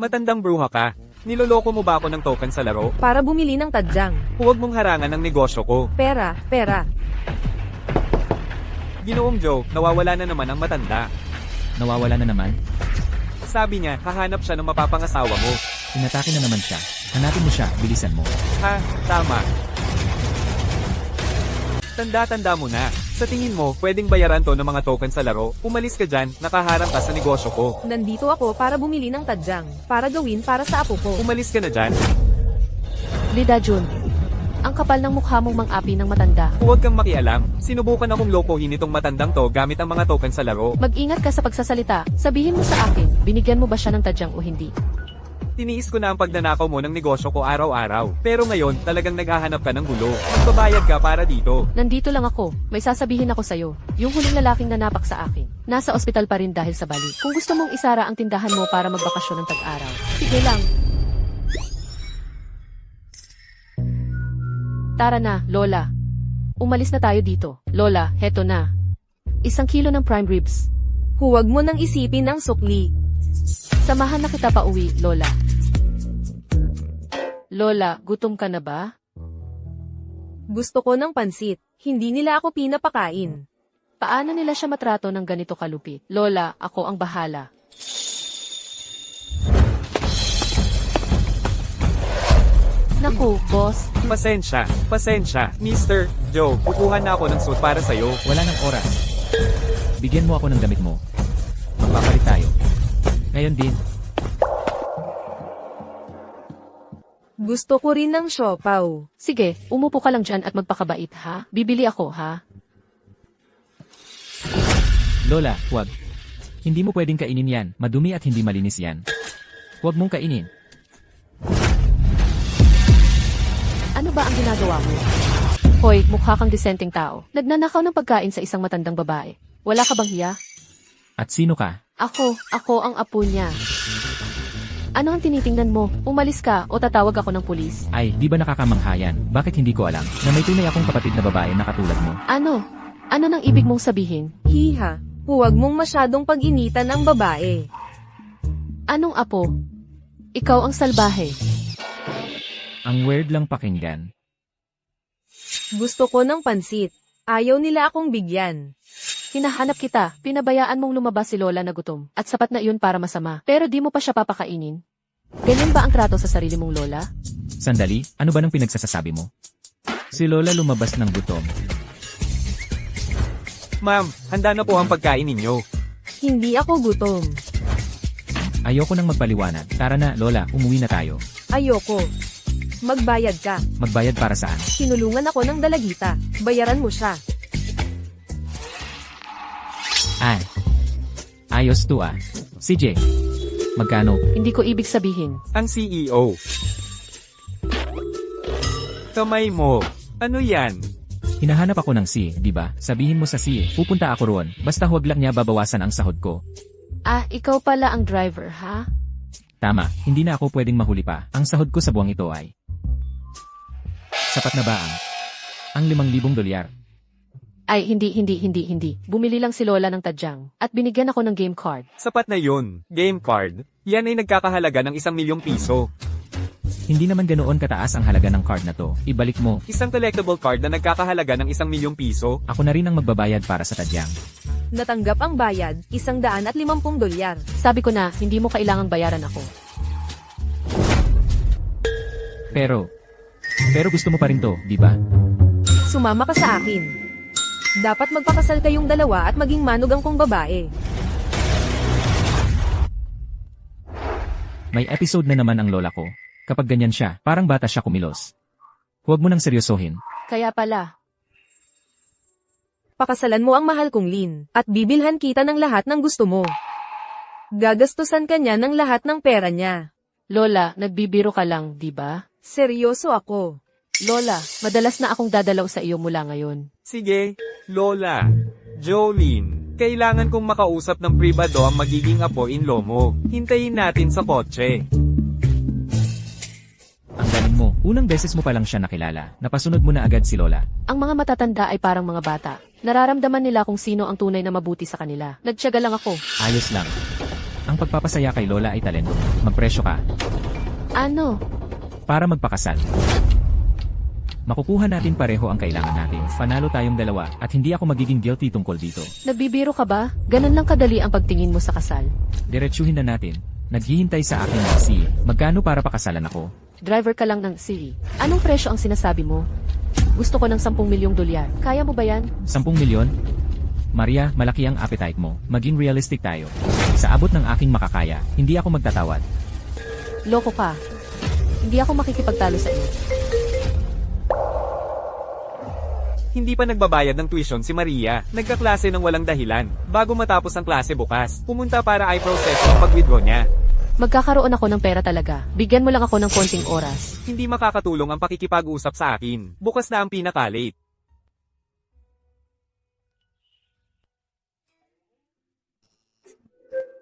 Matandang bruha ka. Niloloko mo ba ako ng token sa laro? Para bumili ng tadyang. Huwag mong harangan ang negosyo ko. Pera, pera. Ginoong Joe, nawawala na naman ang matanda. Nawawala na naman? Sabi niya, hahanap siya ng mapapangasawa mo. Inatake na naman siya. Hanapin mo siya, bilisan mo. Ha, tama. Tanda-tanda mo na. Sa tingin mo, pwedeng bayaran to ng mga token sa laro? Umalis ka dyan, nakaharang ka sa negosyo ko. Nandito ako para bumili ng tadyang. Para gawin para sa apo ko. Umalis ka na dyan. Lida Jun. Ang kapal ng mukha mong mang-api ng matanda. Huwag kang makialam. Sinubukan akong lokohin itong matandang to gamit ang mga token sa laro. Mag-ingat ka sa pagsasalita. Sabihin mo sa akin, binigyan mo ba siya ng tadyang o hindi? Tiniis ko na ang pagnanakaw mo ng negosyo ko araw-araw. Pero ngayon, talagang naghahanap ka ng gulo. Magbabayad ka para dito. Nandito lang ako. May sasabihin ako sa'yo. Yung huling lalaking nanapak sa akin. Nasa ospital pa rin dahil sa bali. Kung gusto mong isara ang tindahan mo para magbakasyon ng tag-araw. Sige lang. Tara na, Lola. Umalis na tayo dito. Lola, heto na. 1 kilo ng prime ribs. Huwag mo nang isipin ang sukli. Samahan na kita pa uwi, Lola. Lola, gutom ka na ba? Gusto ko ng pansit. Hindi nila ako pinapakain. Paano nila siya matrato ng ganito kalupit? Lola, ako ang bahala. Naku, boss. Pasensya. Mr. Joe, kukuha na ako ng suit para sa'yo. Wala nang oras. Bigyan mo ako ng damit mo. Magpapalit tayo. Ngayon din. Gusto ko rin ng siopaw. Sige, umupo ka lang dyan at magpakabait, ha? Bibili ako, ha? Lola, huwag. Hindi mo pwedeng kainin yan. Madumi at hindi malinis yan. Huwag mong kainin. Ano ba ang ginagawa mo? Hoy, mukha kang disenteng tao. Nagnanakaw ng pagkain sa isang matandang babae. Wala ka bang hiya? At sino ka? Ako ang apo niya. Ano ang tinitingnan mo? Umalis ka o tatawag ako ng pulis? Ay, di ba nakakamangha yan? Bakit hindi ko alam na may tunay akong kapatid na babae na katulad mo? Ano? Ano nang ibig mong sabihin? Hiha. Huwag mong masyadong pag-initan ang babae. Anong apo? Ikaw ang salbahe. Ang weird lang pakinggan. Gusto ko ng pansit. Ayaw nila akong bigyan. Hinahanap kita, pinabayaan mong lumabas si Lola na gutom, at sapat na iyon para masama. Pero di mo pa siya papakainin. Ganyan ba ang trato sa sarili mong Lola? Sandali, ano ba nang pinagsasasabi mo? Si Lola lumabas ng gutom. Ma'am, handa na po ang pagkain ninyo. Hindi ako gutom. Ayoko nang magpaliwanag. Tara na, Lola, umuwi na tayo. Ayoko. Magbayad ka. Magbayad para saan? Sinulungan ako ng dalagita. Bayaran mo siya. Ay. Ayos to ah. CJ. Magkano? Hindi ko ibig sabihin. Ang CEO. Kamay mo. Ano yan? Hinahanap ako ng si, di ba? Sabihin mo sa si, pupunta ako roon. Basta huwag lang niya babawasan ang sahod ko. Ah, ikaw pala ang driver, ha? Tama, hindi na ako pwedeng mahuli pa. Ang sahod ko sa buwang ito ay... Sapat na ba ang $5,000? Ay, hindi. Bumili lang si Lola ng tadyang. At binigyan ako ng game card. Sapat na yun. Game card. Yan ay nagkakahalaga ng ₱1,000,000. Hindi naman ganoon kataas ang halaga ng card na to. Ibalik mo. Isang collectible card na nagkakahalaga ng ₱1,000,000. Ako na rin ang magbabayad para sa tadyang. Natanggap ang bayad, $150. Sabi ko na, hindi mo kailangang bayaran ako. Pero gusto mo pa rin to, di ba? Sumama ka sa akin. Dapat magpakasal kayong dalawa at maging manugang kong babae. May episode na naman ang lola ko. Kapag ganyan siya, parang bata siya kumilos. Huwag mo nang seryosohin. Kaya pala, Pakasalan mo ang mahal kong Lin, at bibilhan kita ng lahat ng gusto mo. Gagastusan ka niya ng lahat ng pera niya. Lola, nagbibiro ka lang, di ba? Seryoso ako. Lola, madalas na akong dadalaw sa iyo mula ngayon. Sige, Lola. Jolene, kailangan kong makausap ng pribado ang magiging apo-in-law mo. Hintayin natin sa kotse. Ang galing mo. Unang beses mo pa lang siya nakilala. Napasunod mo na agad si Lola. Ang mga matatanda ay parang mga bata. Nararamdaman nila kung sino ang tunay na mabuti sa kanila. Nagtiyaga lang ako. Ayos lang. Ang pagpapasaya kay Lola ay talento. Magpresyo ka. Ano? Para magpakasal. Makukuha natin pareho ang kailangan natin. Panalo tayong dalawa at hindi ako magiging guilty tungkol dito. Nagbibiro ka ba? Ganon lang kadali ang pagtingin mo sa kasal. Diretsuhin na natin. Naghihintay sa akin ng si. Magkano para pakasalan ako? Driver ka lang ng Siri. Anong presyo ang sinasabi mo? Gusto ko ng 10 milyong dolyar. Kaya mo ba yan? 10 milyon? Maria, malaki ang appetite mo. Maging realistic tayo. Sa abot ng aking makakaya, hindi ako magtatawad. Loko ka. Hindi ako makikipagtalo sa iyo. Hindi pa nagbabayad ng tuition si Maria. Nagkaklase ng walang dahilan. Bago matapos ang klase bukas, pumunta para i-process ang pag-withdraw niya. Magkakaroon ako ng pera talaga. Bigyan mo lang ako ng konting oras. Hindi makakatulong ang pakikipag-usap sa akin. Bukas na ang pinaka-late.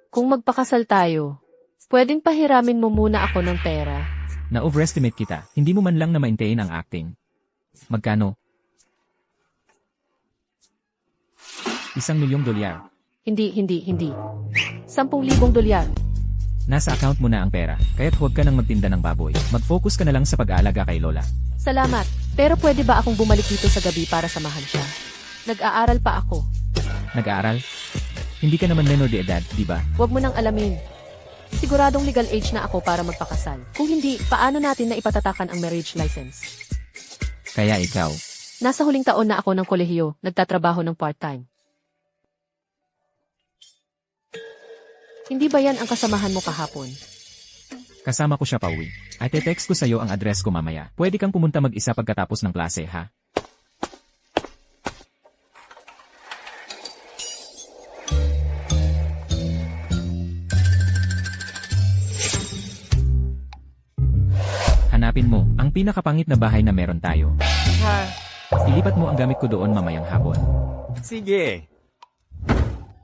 Kung magpakasal tayo, pwedeng pahiramin mo muna ako ng pera. Na-overestimate kita. Hindi mo man lang na maintain ang acting. Magkano? 1 milyong dolyar. Hindi. 10,000 dolyar. Nasa account mo na ang pera, kaya't huwag ka nang magtinda ng baboy. Mag-focus ka na lang sa pag-aalaga kay Lola. Salamat. Pero pwede ba akong bumalik dito sa gabi para samahan siya? Nag-aaral pa ako. Nag-aaral? Hindi ka naman menor de edad, di ba? Huwag mo nang alamin. Siguradong legal age na ako para magpakasal. Kung hindi, paano natin na ipatatakan ang marriage license? Kaya ikaw, Nasa huling taon na ako ng kolehiyo, nagtatrabaho ng part-time. Hindi ba yan ang kasamahan mo kahapon? kasama ko siya pauwi. At text ko sa'yo ang address ko mamaya. Pwede kang pumunta mag-isa pagkatapos ng klase, ha? Hanapin mo ang pinakapangit na bahay na meron tayo. Ha? Ilipat mo ang gamit ko doon mamayang hapon. Sige.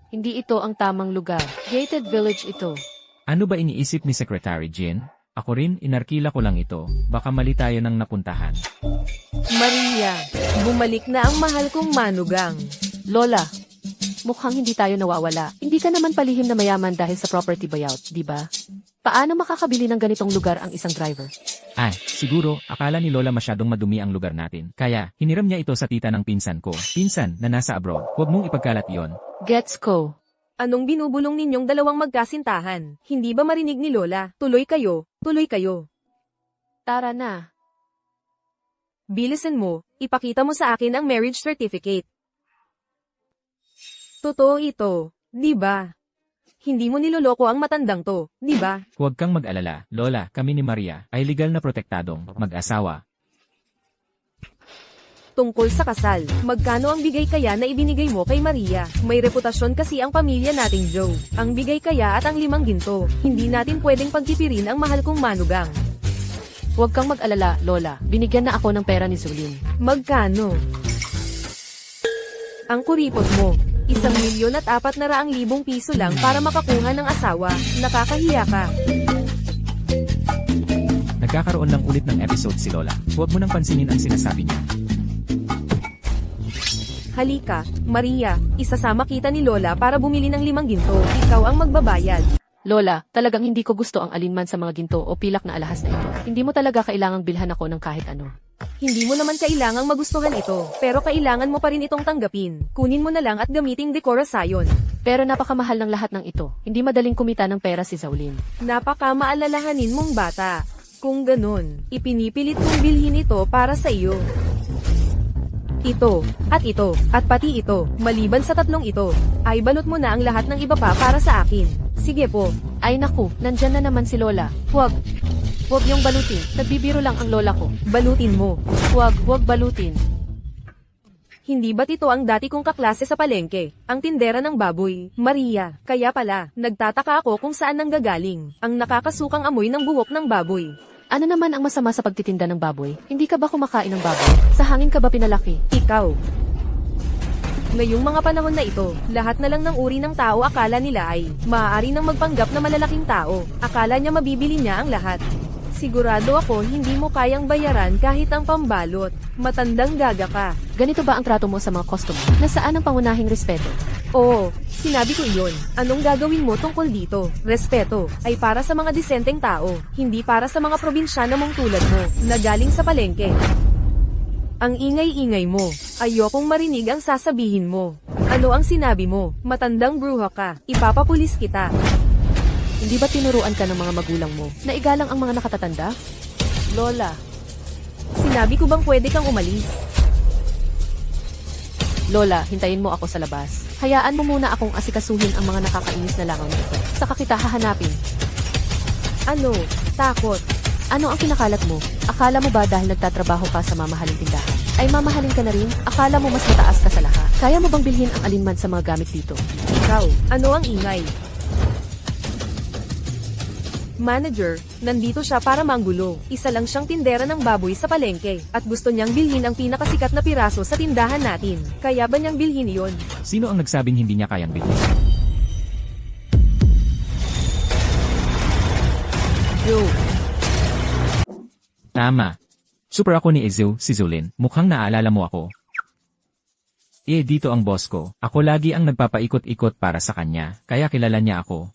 Hindi ito ang tamang lugar. Gated village ito. Ano ba iniisip ni Secretary Jean? Ako rin, inarkila ko lang ito. Baka mali tayo ng napuntahan. Maria, bumalik na ang mahal kong manugang. Lola, mukhang hindi tayo nawawala. Hindi ka naman palihim na mayaman dahil sa property buyout, di ba? Paano makakabili ng ganitong lugar ang isang driver? Siguro, akala ni Lola masyadong madumi ang lugar natin. Kaya, hiniram niya ito sa tita ng pinsan ko. Pinsan, na nasa abroad. Huwag mong ipagkalat yon. Gets ko. Anong binubulong ninyong dalawang magkasintahan? Hindi ba marinig ni Lola? Tuloy kayo, tuloy kayo. Tara na. Bilisan mo, ipakita mo sa akin ang marriage certificate. Totoo ito, di ba? Hindi mo niloloko ang matandang to, di ba? Huwag kang mag-alala, Lola, kami ni Maria ay legal na protektadong mag-asawa. Tungkol sa kasal, magkano ang bigay kaya na ibinigay mo kay Maria? May reputasyon kasi ang pamilya nating Joe. Ang bigay kaya at ang 5 ginto. Hindi natin pwedeng pagtipirin ang mahal kong manugang. Huwag kang mag-alala, Lola. Binigyan na ako ng pera ni Zulin. Magkano? Ang kuripot mo. 1,400,000 piso lang para makakuha ng asawa. Nakakahiya ka. Nagkakaroon lang ulit ng episode si Lola. Huwag mo nang pansinin ang sinasabi niya. Halika, Maria, isasama kita ni Lola para bumili ng 5 ginto. Ikaw ang magbabayad. Lola, talagang hindi ko gusto ang alinman sa mga ginto o pilak na alahas na ito. Hindi mo talaga kailangang bilhan ako ng kahit ano. Hindi mo naman kailangang magustuhan ito, pero kailangan mo pa rin itong tanggapin. Kunin mo na lang at gamiting dekorasyon. Pero napakamahal ng lahat ng ito. Hindi madaling kumita ng pera si Zaulin. Napakamaalalahanin mong bata. Kung ganun, ipinipilit kong bilhin ito para sa iyo. Ito, at pati ito, maliban sa 3 ito, ay balot mo na ang lahat ng iba pa para sa akin. Sige po. Ay naku, nandyan na naman si Lola. Huwag yung balutin. Nagbibiro lang ang lola ko. Balutin mo. Huwag balutin. Hindi ba't ito ang dati kong kaklase sa palengke? Ang tindera ng baboy, Maria. Kaya pala, nagtataka ako kung saan nanggagaling. Ang nakakasukang amoy ng buhok ng baboy. Ano naman ang masama sa pagtitinda ng baboy? Hindi ka ba kumakain ng baboy? Sa hangin ka ba pinalaki? Ikaw. Ngayong mga panahon na ito, lahat na lang ng uri ng tao akala nila ay maaari nang magpanggap na malalaking tao. Akala niya mabibili niya ang lahat. Sigurado ako hindi mo kayang bayaran kahit ang pambalot. Matandang gaga ka. Ganito ba ang trato mo sa mga customer? Nasaan ang pangunahing respeto? Oo, sinabi ko iyon. Anong gagawin mo tungkol dito? Respeto ay para sa mga disenteng tao, hindi para sa mga probinsyano mong tulad mo, na galing sa palengke. Ang ingay-ingay mo. Ayokong marinig ang sasabihin mo. Ano ang sinabi mo? Matandang bruha ka. Ipapapulis kita. Hindi ba tinuruan ka ng mga magulang mo na igalang ang mga nakatatanda? Lola, Sinabi ko bang pwede kang umalis? Lola, hintayin mo ako sa labas. Hayaan mo muna akong asikasuhin ang mga nakakainis na langaw na ito. Saka kita hahanapin. Ano? Takot. Ano ang kinakalat mo? Akala mo ba dahil nagtatrabaho ka sa mamahaling tindahan, ay mamahalin ka na rin? Akala mo mas mataas ka sa lahat? Kaya mo bang bilhin ang alinman sa mga gamit dito? Ikaw, ano ang ingay? Manager, nandito siya para manggulo. Isa lang siyang tindera ng baboy sa palengke, at gusto niyang bilhin ang pinakasikat na piraso sa tindahan natin. Kaya ba niyang bilhin iyon? Sino ang nagsabing hindi niya kayang bilhin? Joe. Tama. Super ako ni Ezo, si Zulin. Mukhang naalala mo ako. Dito ang boss ko. Ako lagi ang nagpapaikot-ikot para sa kanya, kaya kilala niya ako.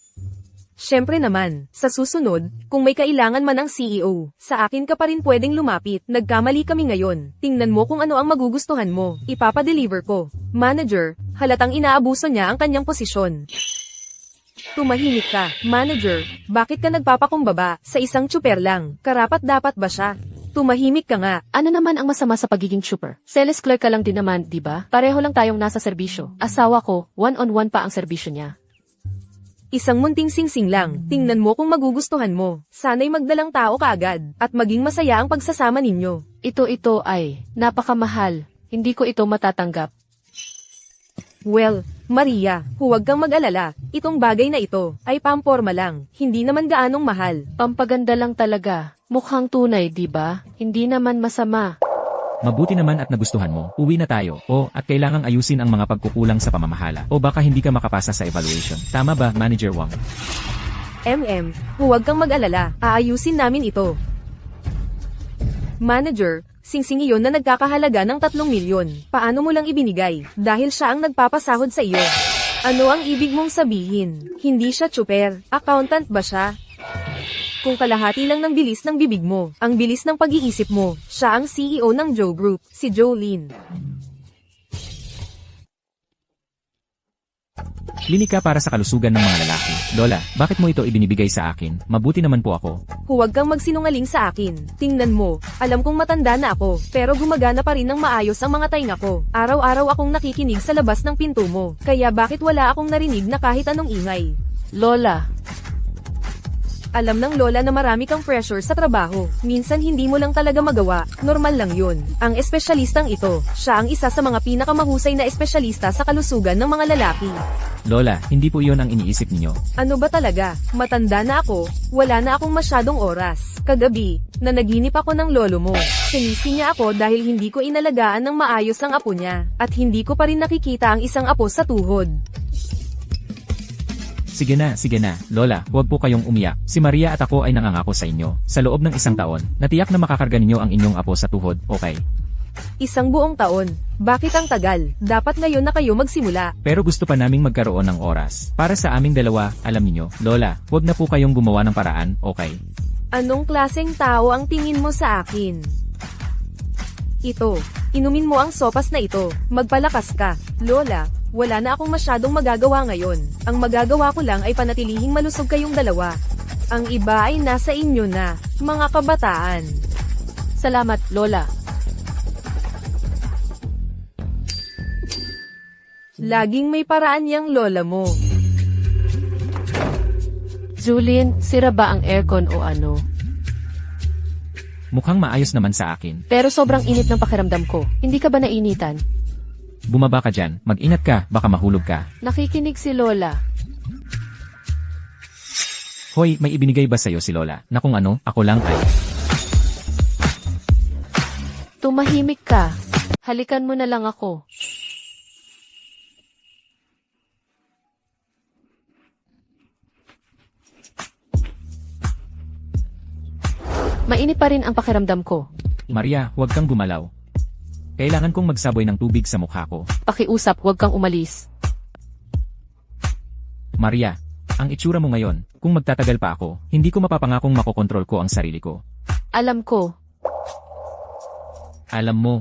Siyempre naman, sa susunod, kung may kailangan man ang CEO, sa akin ka pa rin pwedeng lumapit. Nagkamali kami ngayon. Tingnan mo kung ano ang magugustuhan mo. Ipapadeliver ko. Manager, halatang inaabuso niya ang kanyang posisyon. Tumahimik ka. Manager, bakit ka nagpapakumbaba? Sa isang tsuper lang. Karapat dapat ba siya? Tumahimik ka nga. Ano naman ang masama sa pagiging super? Sales clerk ka lang din naman, di ba? Pareho lang tayong nasa serbisyo. Asawa ko, one-on-one pa ang serbisyo niya. Isang munting singsing lang. Tingnan mo kung magugustuhan mo. Sana'y magdalang tao ka agad, at maging masaya ang pagsasama ninyo. Ito ay napakamahal. Hindi ko ito matatanggap. Well, Maria, huwag kang mag-alala. Itong bagay na ito ay pamporma lang. Hindi naman gaanong mahal. Pampaganda lang talaga. Mukhang tunay, di ba? Hindi naman masama. Mabuti naman at nagustuhan mo. Uwi na tayo. At kailangang ayusin ang mga pagkukulang sa pamamahala. O baka hindi ka makapasa sa evaluation. Tama ba, Manager Wang? Huwag kang mag-alala. Aayusin namin ito. Manager, singsing iyon na nagkakahalaga ng 3 milyon. Paano mo lang ibinigay? Dahil siya ang nagpapasahod sa iyo. Ano ang ibig mong sabihin? Hindi siya tsuper. Accountant ba siya? Kung kalahati lang ng bilis ng bibig mo, ang bilis ng pag-iisip mo, siya ang CEO ng Joe Group, si Jolene. Klinika para sa kalusugan ng mga lalaki. Lola, bakit mo ito ibinibigay sa akin? Mabuti naman po ako. Huwag kang magsinungaling sa akin. Tingnan mo, alam kong matanda na ako, pero gumagana pa rin ng maayos ang mga tainga ko. Araw-araw akong nakikinig sa labas ng pinto mo, kaya bakit wala akong narinig na kahit anong ingay? Lola, Alam ng lola na marami kang pressure sa trabaho. Minsan hindi mo lang talaga magawa. Normal lang yun. Ang espesyalistang ito, siya ang isa sa mga pinakamahusay na espesyalista sa kalusugan ng mga lalaki. Lola, hindi po iyon ang iniisip ninyo. Ano ba talaga? Matanda na ako, wala na akong masyadong oras. Kagabi, nanaginip ako ng lolo mo. Sinisi niya ako dahil hindi ko inalagaan ng maayos ang apo niya. At hindi ko pa rin nakikita ang isang apo sa tuhod. Sige na, Lola, huwag po kayong umiyak. Si Maria at ako ay nangangako sa inyo. Sa loob ng 1 taon, natiyak na makakarga ninyo ang inyong apo sa tuhod, okay? 1 buong taon. Bakit ang tagal? Dapat ngayon na kayo magsimula. Pero gusto pa naming magkaroon ng oras. Para sa aming dalawa, alam niyo, Lola, huwag na po kayong gumawa ng paraan, okay? Anong klaseng tao ang tingin mo sa akin? Ito, inumin mo ang sopas na ito. Magpalakas ka. Lola, wala na akong masyadong magagawa ngayon. Ang magagawa ko lang ay panatilihing malusog kayong dalawa. Ang iba ay nasa inyo na, mga kabataan. salamat, Lola. Laging may paraan yang lola mo. Julien, sira ba ang aircon o ano? Mukhang maayos naman sa akin. Pero sobrang init ng pakiramdam ko. Hindi ka ba nainitan? Bumaba ka dyan, mag-ingat ka, baka mahulog ka. Nakikinig si Lola. Hoy, may ibinigay ba sa'yo si Lola? Na kung ano, ako lang ay... Tumahimik ka. Halikan mo na lang ako. Mainit pa rin ang pakiramdam ko. Maria, huwag kang gumalaw. Kailangan kong magsaboy ng tubig sa mukha ko. Pakiusap, huwag kang umalis. Maria, ang itsura mo ngayon, kung magtatagal pa ako, hindi ko mapapangakong makokontrol ko ang sarili ko. Alam ko. Alam mo,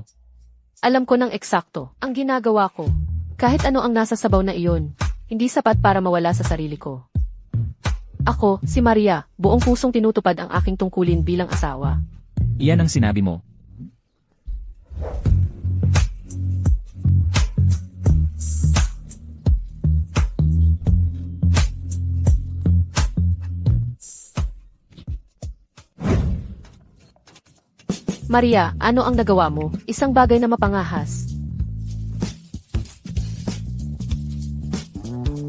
Alam ko ng eksakto ang ginagawa ko. Kahit ano ang nasa sabaw na iyon, hindi sapat para mawala sa sarili ko. Ako, si Maria, buong pusong tinutupad ang aking tungkulin bilang asawa. iyan ang sinabi mo. Maria, ano ang nagawa mo? Isang bagay na mapangahas.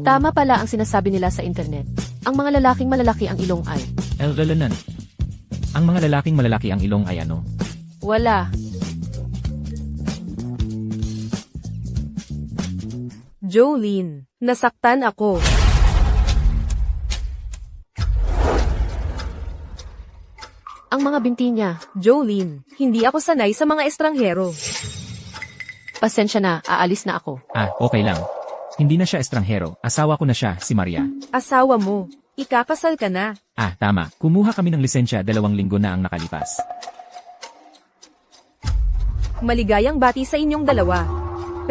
Tama pala ang sinasabi nila sa internet. Ang mga lalaking malalaki ang ilong ay. Elgalanan. Ang mga lalaking malalaki ang ilong ay ano? Wala. Jolene, nasaktan ako. Ang mga binti niya. Jolene, hindi ako sanay sa mga estranghero. Pasensya na, aalis na ako. Okay lang. Hindi na siya estranghero, asawa ko na siya, si Maria. Asawa mo, ikakasal ka na. Tama. Kumuha kami ng lisensya 2 linggo na ang nakalipas. Maligayang bati sa inyong dalawa.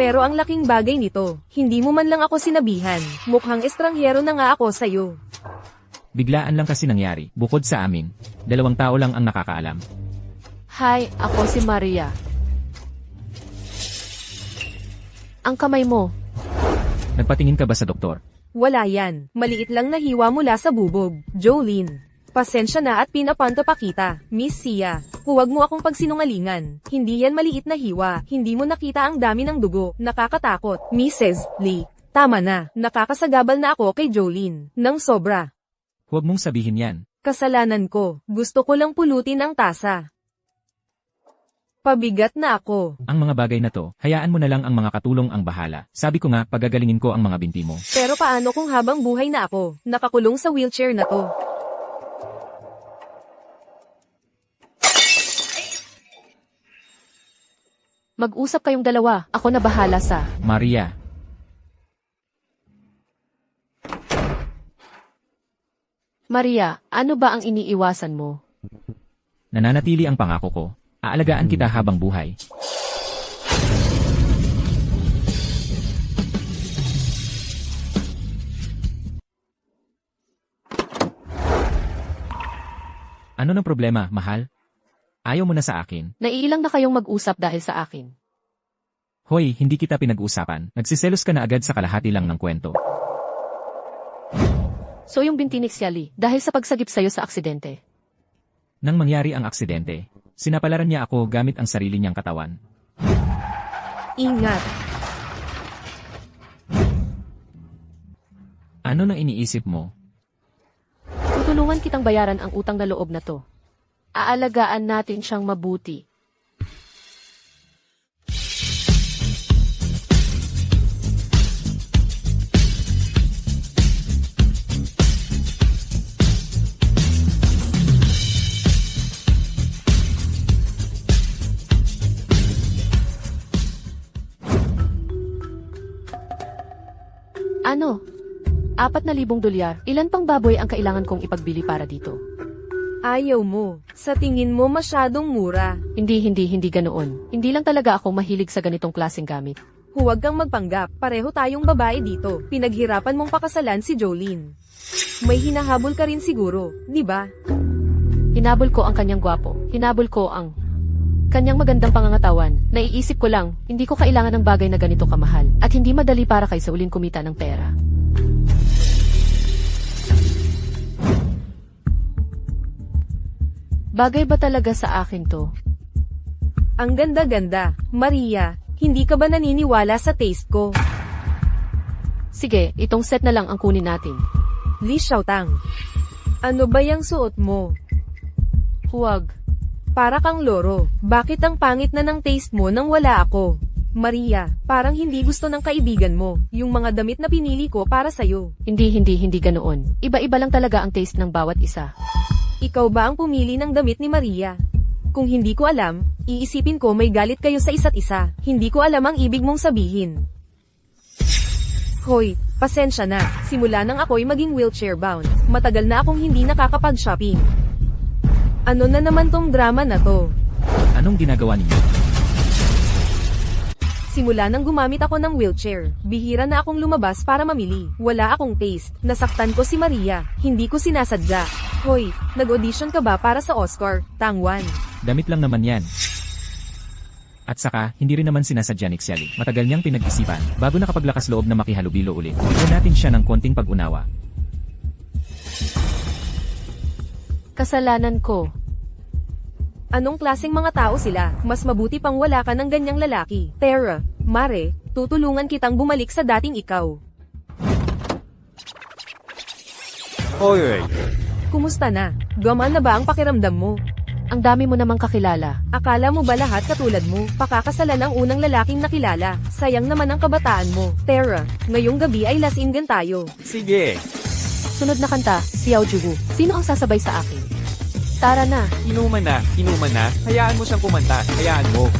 Pero ang laking bagay nito, hindi mo man lang ako sinabihan. Mukhang estranghero na nga ako sa'yo. Biglaan lang kasi nangyari, bukod sa amin. 2 tao lang ang nakakaalam. Hi, ako si Maria. Ang kamay mo. Nagpatingin ka ba sa doktor? Wala yan, maliit lang na hiwa mula sa bubog. Jolene, pasensya na at pinapanto pa kita. Miss Sia, huwag mo akong pagsinungalingan. Hindi yan maliit na hiwa, hindi mo nakita ang dami ng dugo. Nakakatakot. Mrs. Lee, tama na, nakakasagabal na ako kay Jolene. Nang sobra. Huwag mong sabihin yan. Kasalanan ko, gusto ko lang pulutin ang tasa. Pabigat na ako. Ang mga bagay na to, hayaan mo na lang ang mga katulong ang bahala. Sabi ko nga, pagagalingin ko ang mga binti mo. Pero paano kung habang buhay na ako, nakakulong sa wheelchair na to? Mag-usap kayong dalawa, ako na bahala sa... Maria, Maria, ano ba ang iniiwasan mo? nananatili ang pangako ko. Aalagaan kita habang buhay. Ano ng problema, mahal? Ayaw mo na sa akin. Naiilang na kayong mag-usap dahil sa akin. Hoy, hindi kita pinag-usapan. Nagsiselos ka na agad sa kalahati lang ng kwento. So yung binti ni Xiali, dahil sa pagsagip sa'yo sa aksidente. Nang mangyari ang aksidente, sinapalaran niya ako gamit ang sarili niyang katawan. Ingat. Ano nang iniisip mo? Tutulungan kitang bayaran ang utang na loob na to. Aalagaan natin siyang mabuti. Ano? 4,000 dolyar. Ilan pang baboy ang kailangan kong ipagbili para dito? Ayaw mo. Sa tingin mo masyadong mura. Hindi ganoon. Hindi lang talaga ako mahilig sa ganitong klaseng gamit. Huwag kang magpanggap. Pareho tayong babae dito. Pinaghirapan mong pakasalan si Jolene. May hinahabol ka rin siguro, di ba? Hinabol ko ang kanyang gwapo. Hinabol ko ang kanyang magandang pangangatawan. Naiisip ko lang, hindi ko kailangan ng bagay na ganito kamahal. At hindi madali para kay Saulin kumita ng pera. Bagay ba talaga sa akin to? Ang ganda-ganda. Maria, hindi ka ba naniniwala sa taste ko? Sige, itong set na lang ang kunin natin. Li Xiaotang. Ano ba yung suot mo? Huwag. Para kang loro. Bakit ang pangit na ng taste mo nang wala ako? Maria, parang hindi gusto ng kaibigan mo, yung mga damit na pinili ko para sa'yo. Hindi ganoon. Iba-iba lang talaga ang taste ng bawat isa. Ikaw ba ang pumili ng damit ni Maria? Kung hindi ko alam, iisipin ko may galit kayo sa isa't isa. Hindi ko alam ang ibig mong sabihin. Hoy, pasensya na. Simula nang ako'y maging wheelchair bound, matagal na akong hindi nakakapag-shopping. Ano na naman tong drama na to? Anong ginagawa ninyo? Simula nang gumamit ako ng wheelchair, bihira na akong lumabas para mamili. Wala akong taste. Nasaktan ko si Maria. Hindi ko sinasadya. Hoy, nag-audition ka ba para sa Oscar, Tangwan? Damit lang naman yan. At saka, hindi rin naman sinasadya ni Xiali. Matagal niyang pinag-isipan, bago nakapaglakas loob na makihalubilo ulit. Bigyan natin siya ng konting pag-unawa. Kasalanan ko. Anong klaseng mga tao sila? Mas mabuti pang wala ka ng ganyang lalaki. Tara, Mare, tutulungan kitang bumalik sa dating ikaw. Hoy, Kumusta na? Gamaan na ba ang pakiramdam mo? Ang dami mo namang kakilala. Akala mo ba lahat katulad mo? Pakakasalan ang unang lalaking nakilala. Sayang naman ang kabataan mo. Tara, ngayong gabi ay lasinggan tayo. sige. Sunod na kanta, Xiao Jugu. Sino ang sasabay sa akin? Tara na. Inuman na. Hayaan mo siyang kumanta, hayaan mo.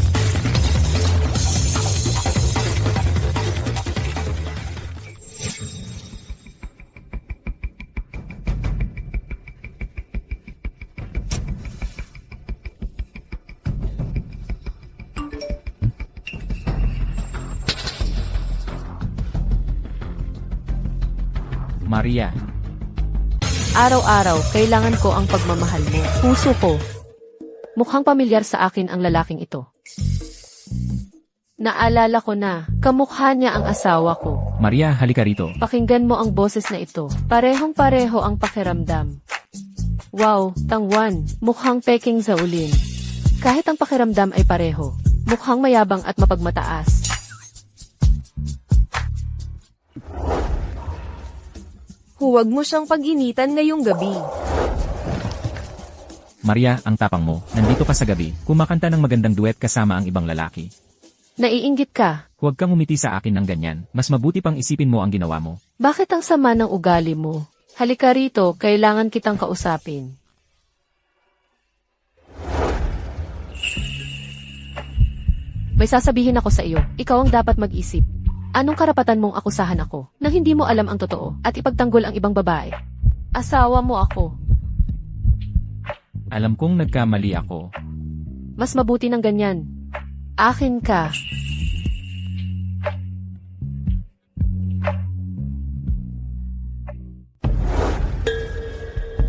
Maria, Araw-araw, kailangan ko ang pagmamahal mo. Puso ko. Mukhang pamilyar sa akin ang lalaking ito. Naalala ko na, kamukha niya ang asawa ko. Maria, halika rito. Pakinggan mo ang boses na ito. Parehong-pareho ang pakiramdam. Wow, Tangwan, mukhang Peking Zaulin. Kahit ang pakiramdam ay pareho, mukhang mayabang at mapagmataas. Huwag mo siyang pag-initan ngayong gabi. Maria, ang tapang mo. Nandito ka sa gabi, kumakanta ng magandang duet kasama ang ibang lalaki. Naiinggit ka. Huwag kang umiti sa akin ng ganyan. Mas mabuti pang isipin mo ang ginawa mo. Bakit ang sama ng ugali mo? Halika rito, kailangan kitang kausapin. May sasabihin ako sa iyo. Ikaw ang dapat mag-isip. Anong karapatan mong akusahan ako nang hindi mo alam ang totoo at ipagtanggol ang ibang babae? Asawa mo ako. Alam kong nagkamali ako. Mas mabuti ng ganyan. Akin ka.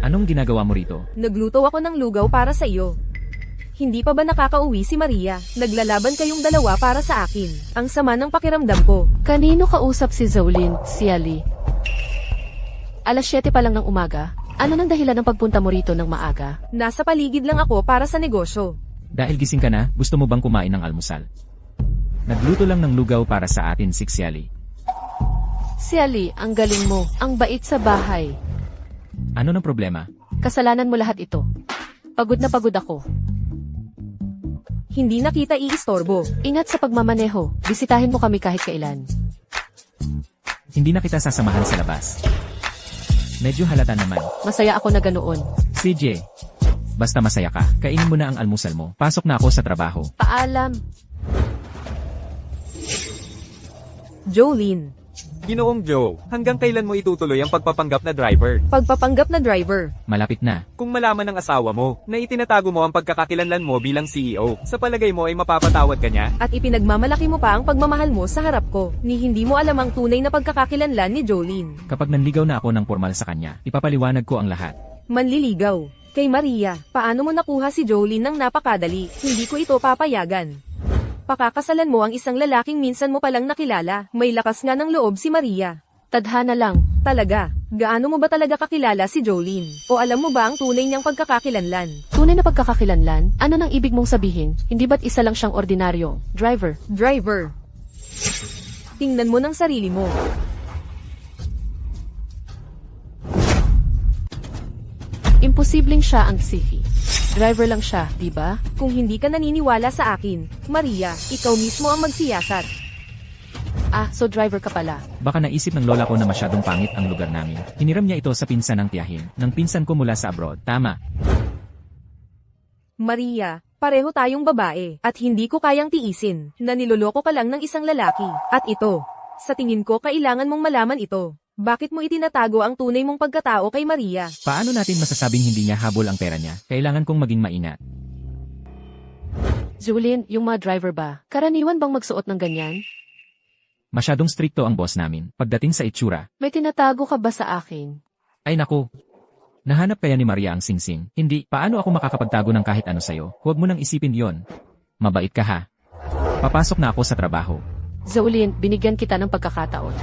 Anong ginagawa mo rito? Nagluto ako ng lugaw para sa iyo. Hindi pa ba nakakauwi si Maria? Naglalaban kayong dalawa para sa akin. Ang sama ng pakiramdam ko. Kanino kausap si Zaulin, Xiali? Alas 7 pa lang ng umaga. Ano nang dahilan ng pagpunta mo rito ng maaga? Nasa paligid lang ako para sa negosyo. Dahil gising ka na, gusto mo bang kumain ng almusal? Nagluto lang ng lugaw para sa atin si Xiali. Xiali, ang galing mo. Ang bait sa bahay. Ano ng problema? Kasalanan mo lahat ito. Pagod na pagod ako. Hindi na kita iistorbo. Ingat sa pagmamaneho. Bisitahin mo kami kahit kailan. Hindi na kita sasamahan sa labas. Medyo halata naman. Masaya ako na ganoon. CJ, basta masaya ka, kainin mo na ang almusal mo. Pasok na ako sa trabaho. Paalam. Jolene. Ginoong Joe, hanggang kailan mo itutuloy ang pagpapanggap na driver? Pagpapanggap na driver. Malapit na. Kung malaman ng asawa mo na itinatago mo ang pagkakakilanlan mo bilang CEO, sa palagay mo ay mapapatawad ka niya? At ipinagmamalaki mo pa ang pagmamahal mo sa harap ko. Ni hindi mo alam ang tunay na pagkakakilanlan ni Jolene. Kapag nanligaw na ako ng formal sa kanya, ipapaliwanag ko ang lahat. Manliligaw. Kay Maria, paano mo nakuha si Jolene ng napakadali? Hindi ko ito papayagan. Pakakasalan mo ang isang lalaking minsan mo palang nakilala. May lakas nga ng loob si Maria. Tadhana lang. Talaga, gaano mo ba talaga kakilala si Jolene? O alam mo ba ang tunay niyang pagkakakilanlan? Tunay na pagkakakilanlan? Ano nang ibig mong sabihin? Hindi ba't isa lang siyang ordinaryo? Driver. Driver. Tingnan mo ng sarili mo. Imposibleng siya ang sihi. Driver lang siya, di ba? Kung hindi ka naniniwala sa akin, Maria, ikaw mismo ang magsiyasat. Ah, so driver ka pala. Baka naisip ng lola ko na masyadong pangit ang lugar namin. Hiniram niya ito sa pinsan ng tiyahin, ng pinsan ko mula sa abroad. Tama. Maria, pareho tayong babae, at hindi ko kayang tiisin, na niloloko ka lang ng isang lalaki. At ito, Sa tingin ko kailangan mong malaman ito. Bakit mo itinatago ang tunay mong pagkatao kay Maria? Paano natin masasabing hindi niya habol ang pera niya? Kailangan kong maging maingat. Julin, yung mga driver ba? Karaniwan bang magsuot ng ganyan? Masyadong strikto ang boss namin. Pagdating sa itsura, May tinatago ka ba sa akin? ay naku. Nahanap kaya ni Maria ang singsing? Hindi, paano ako makakapagtago ng kahit ano sa'yo? Huwag mo nang isipin yon. Mabait ka ha. Papasok na ako sa trabaho. Julin, binigyan kita ng pagkakataon.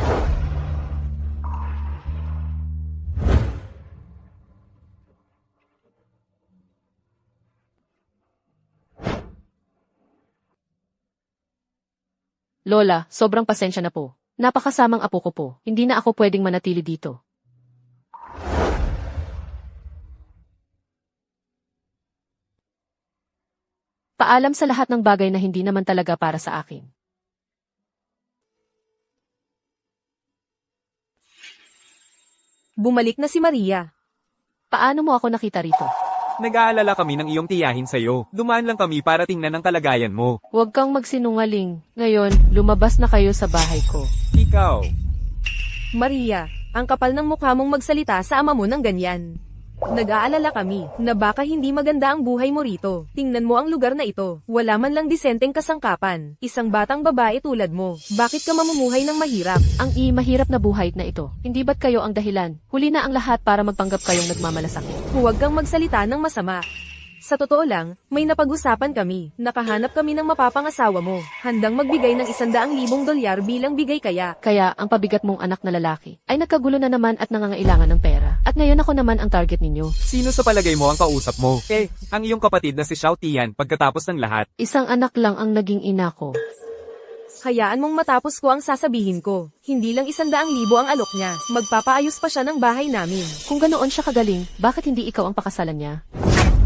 Lola, sobrang pasensya na po. Napakasamang apo ko po. Hindi na ako pwedeng manatili dito. Paalam sa lahat ng bagay na hindi naman talaga para sa akin. Bumalik na si Maria. Paano mo ako nakita rito? Nag-aalala kami ng iyong tiyahin sa'yo. Dumaan lang kami para tingnan ang kalagayan mo. Huwag kang magsinungaling. Ngayon, lumabas na kayo sa bahay ko. Ikaw. Maria, ang kapal ng mukha mong magsalita sa ama mo ng ganyan. Nag-aalala kami na baka hindi maganda ang buhay mo rito. Tingnan mo ang lugar na ito. Wala man lang disenteng kasangkapan. Isang batang babae tulad mo. Bakit ka mamumuhay ng mahirap? Ang mahirap na buhay na ito. Hindi ba't kayo ang dahilan? Huli na ang lahat para magpanggap kayong nagmamalasakit. Huwag kang magsalita ng masama. Sa totoo lang, may napag-usapan kami. Nakahanap kami ng mapapangasawa mo. Handang magbigay ng $100,000 bilang bigay kaya. Kaya, ang pabigat mong anak na lalaki ay nagkagulo na naman at nangangailangan ng pera. At ngayon ako naman ang target ninyo. Sino sa palagay mo ang kausap mo? Ang iyong kapatid na si Xiao Tian pagkatapos ng lahat. Isang anak lang ang naging ina ko. Hayaan mong matapos ko ang sasabihin ko. Hindi lang $100,000 ang alok niya. Magpapaayos pa siya ng bahay namin. Kung ganoon siya kagaling, bakit hindi ikaw ang pakasalan niya?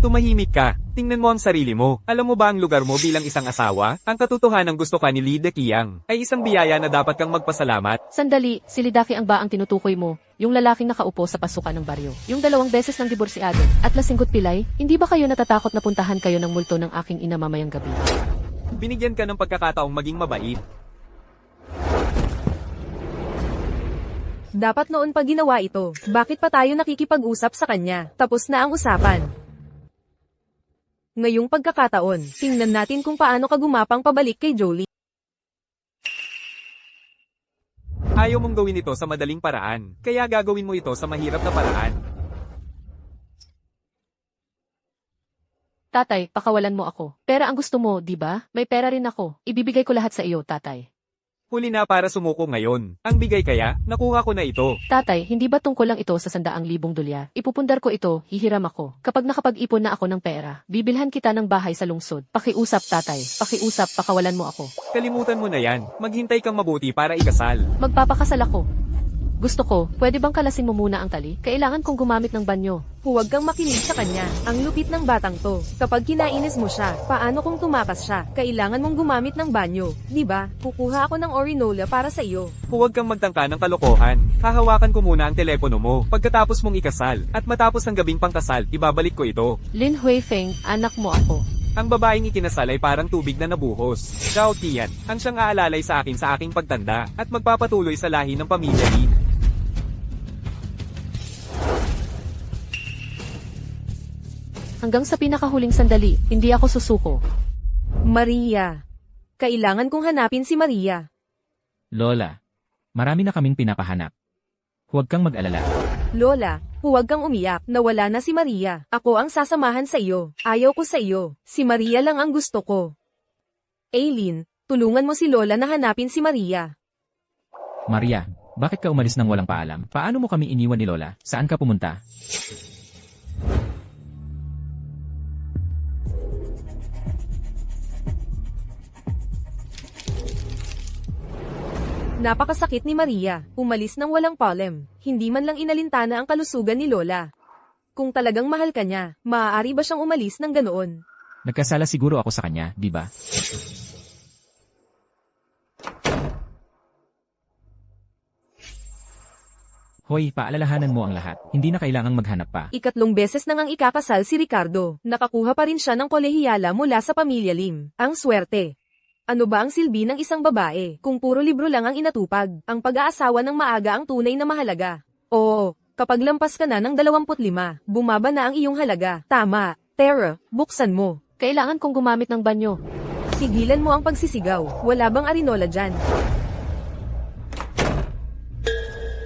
Tumahimik ka. Tingnan mo ang sarili mo. Alam mo ba ang lugar mo bilang isang asawa? Ang katotohanan gusto ka ni Li Deqiang ay isang biyaya na dapat kang magpasalamat. Sandali, si Lidaki ang ba ang tinutukoy mo? Yung lalaking nakaupo sa pasukan ng baryo. Yung 2 beses ng diborsyado. At lasinggot pilay? Hindi ba kayo natatakot na puntahan kayo ng multo ng aking ina mamayang gabi? Binigyan ka ng pagkakataong maging mabait. Dapat noon pa ginawa ito. Bakit pa tayo nakikipag-usap sa kanya? Tapos na ang usapan. Ngayong pagkakataon, tingnan natin kung paano ka gumapang pabalik kay Jolie. Ayaw mong gawin ito sa madaling paraan, kaya gagawin mo ito sa mahirap na paraan. Tatay, pakawalan mo ako. Pera ang gusto mo, di ba? May pera rin ako. Ibibigay ko lahat sa iyo, tatay. Huli na para sumuko ngayon. Ang bigay kaya, nakuha ko na ito. Tatay, hindi ba tungkol lang ito sa $100,000? Ipupundar ko ito, hihiram ako. Kapag nakapag-ipon na ako ng pera, bibilhan kita ng bahay sa lungsod. Pakiusap, tatay. Pakiusap, pakawalan mo ako. Kalimutan mo na yan. Maghintay kang mabuti para ikasal. Magpapakasal ako. Gusto ko, pwede bang kalasin mo muna ang tali? Kailangan kong gumamit ng banyo. Huwag kang makinig sa kanya. Ang lupit ng batang to. Kapag kinainis mo siya, paano kung tumakas siya? Kailangan mong gumamit ng banyo. Di ba? Kukuha ako ng orinola para sa iyo. Huwag kang magtangka ng kalokohan. Hahawakan ko muna ang telepono mo pagkatapos mong ikasal. At matapos ang gabing pangkasal, ibabalik ko ito. Lin Huifeng, anak mo ako. Ang babaeng ikinasal ay parang tubig na nabuhos. Xiao Tian, ang siyang aalalay sa akin sa aking pagtanda at magpapatuloy sa lahi ng pamilya Lin. Hanggang sa pinakahuling sandali, hindi ako susuko. Maria. Kailangan kong hanapin si Maria. Lola, marami na kaming pinapahanap. Huwag kang mag-alala. Lola, huwag kang umiyak. Nawala na si Maria. Ako ang sasamahan sa iyo. Ayaw ko sa iyo. Si Maria lang ang gusto ko. Aileen, tulungan mo si Lola na hanapin si Maria. Maria, bakit ka umalis nang walang paalam? Paano mo kami iniwan ni Lola? Saan ka pumunta? Napakasakit ni Maria. Umalis nang walang palem. Hindi man lang inalintana ang kalusugan ni Lola. Kung talagang mahal ka niya, maaari ba siyang umalis ng ganoon? Nagkasala siguro ako sa kanya, di ba? Hoy, paalalahanan mo ang lahat. Hindi na kailangang maghanap pa. 3 beses nang ang ikakasal si Ricardo. Nakakuha pa rin siya ng kolehiyala mula sa pamilya Lim. Ang swerte. Ano ba ang silbi ng isang babae kung puro libro lang ang inatupag? Ang pag-aasawa ng maaga ang tunay na mahalaga. Oo, kapag lampas ka na ng 25, bumaba na ang iyong halaga. Tama, Tara, buksan mo. Kailangan kong gumamit ng banyo. Sigilan mo ang pagsisigaw. Wala bang arinola dyan?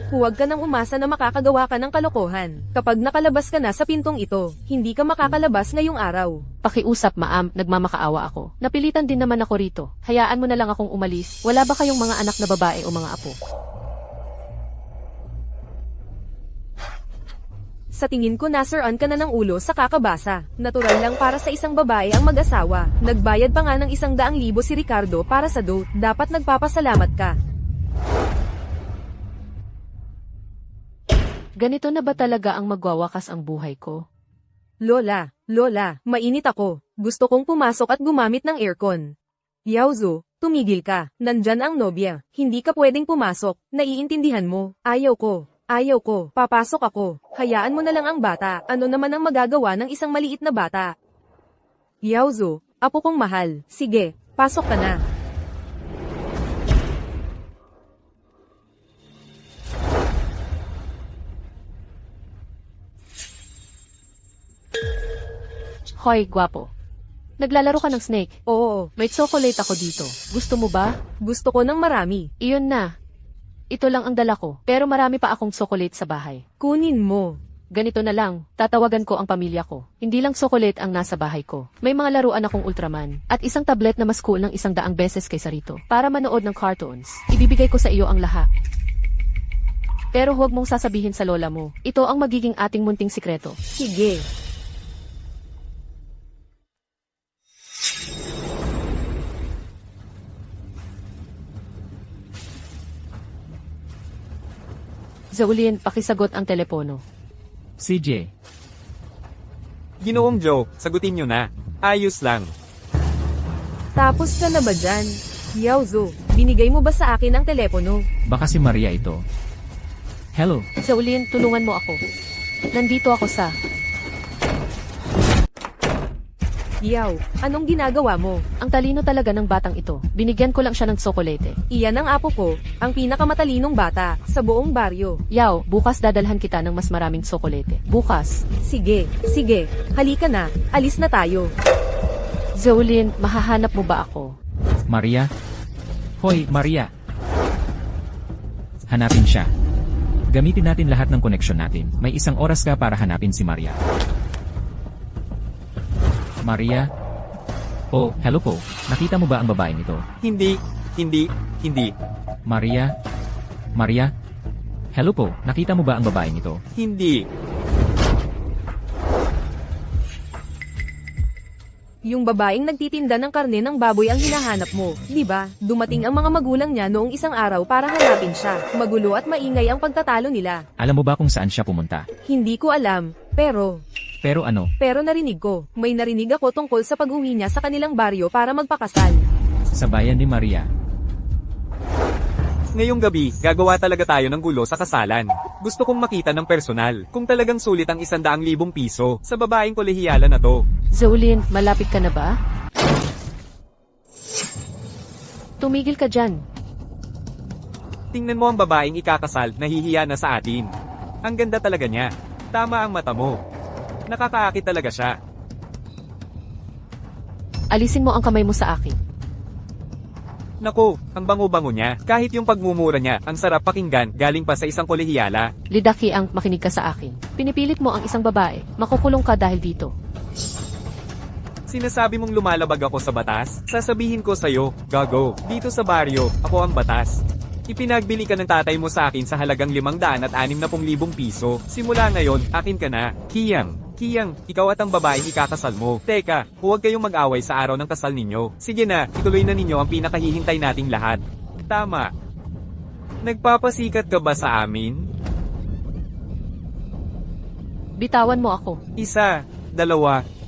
Huwag ka nang umasa na makakagawa ka ng kalokohan. Kapag nakalabas ka na sa pintong ito, hindi ka makakalabas ngayong araw. Pakiusap, ma'am, nagmamakaawa ako. Napilitan din naman ako rito. Hayaan mo na lang akong umalis. Wala ba kayong mga anak na babae o mga apo? Sa tingin ko nasuran ka na ng ulo sa kakabasa. Natural lang para sa isang babae ang mag-asawa. Nagbayad pa nga ng 100,000 si Ricardo para sa dote. Dapat nagpapasalamat ka. Ganito na ba talaga ang magwawakas ang buhay ko? Lola, mainit ako. Gusto kong pumasok at gumamit ng aircon. Yaozu, tumigil ka. Nandyan ang nobya. Hindi ka pwedeng pumasok. Naiintindihan mo. Ayaw ko. Papasok ako. Hayaan mo na lang ang bata. Ano naman ang magagawa ng isang maliit na bata? Yaozu, apo kong mahal. Sige, pasok ka na. Hoy, gwapo. Naglalaro ka ng snake. Oo, May chocolate ako dito. Gusto mo ba? gusto ko ng marami. Iyon na. Ito lang ang dala ko, pero marami pa akong chocolate sa bahay. Kunin mo. Ganito na lang, tatawagan ko ang pamilya ko. Hindi lang chocolate ang nasa bahay ko. May mga laruan akong Ultraman, at isang tablet na mas cool ng 100 beses kaysa rito. Para manood ng cartoons, ibibigay ko sa iyo ang lahat. Pero huwag mong sasabihin sa lola mo. Ito ang magiging ating munting sikreto. Sige. Zaulin, pakisagot ang telepono. CJ, Ginoong Joe, sagutin nyo na. Ayos lang. Tapos ka na ba dyan? Yaozu, binigay mo ba sa akin ang telepono? baka si Maria ito. Hello, Zaulin, tulungan mo ako. Nandito ako sa... Yaw, anong ginagawa mo? Ang talino talaga ng batang ito. Binigyan ko lang siya ng tsokolete. Iyan ang apo ko, ang pinakamatalinong bata, sa buong baryo. Yaw, bukas dadalhan kita ng mas maraming tsokolete. Bukas. Sige, halika na, alis na tayo. Zaulin, mahahanap mo ba ako? Maria? Hoy, Maria! Hanapin siya. Gamitin natin lahat ng koneksyon natin. May 1 oras ka para hanapin si Maria. Maria? Oh, hello po. Nakita mo ba ang babaeng ito? Hindi. Maria? Maria? Hello po. Nakita mo ba ang babaeng ito? Hindi. Yung babaeng nagtitinda ng karne ng baboy ang hinahanap mo, di ba? Dumating ang mga magulang niya noong isang araw para hanapin siya. Magulo at maingay ang pagtatalo nila. Alam mo ba kung saan siya pumunta? Hindi ko alam, pero Pero narinig ko. May narinig ako tungkol sa pag-uwi niya sa kanilang baryo para magpakasal. sa bayan ni Maria. Ngayong gabi, gagawa talaga tayo ng gulo sa kasalan. Gusto kong makita ng personal, kung talagang sulit ang 100,000 piso sa babaeng kolehiyala na to. Zaulin, malapit ka na ba? Tumigil ka dyan. Tingnan mo ang babaeng ikakasal, nahihiya na sa atin. Ang ganda talaga niya. Tama ang mata mo. Nakakaakit talaga siya. Alisin mo ang kamay mo sa akin. Naku, ang bango-bango niya. Kahit yung pagmumura niya, ang sarap pakinggan, galing pa sa isang kolehiyala. Lidaki ang makinig ka sa akin. Pinipilit mo ang isang babae. Makukulong ka dahil dito. Sinasabi mong lumalabag ako sa batas? Sasabihin ko sa'yo, gago, dito sa baryo, ako ang batas. Ipinagbili ka ng tatay mo sa akin sa halagang 560,000 piso. Simula ngayon, akin ka na. Kiyang, ikaw at ang babaeng ikakasal mo. Teka, huwag kayong mag-away sa araw ng kasal ninyo. Sige na, ituloy na ninyo ang pinakahihintay nating lahat. Tama. Nagpapasikat ka ba sa amin? Bitawan mo ako. 1, 2, 3.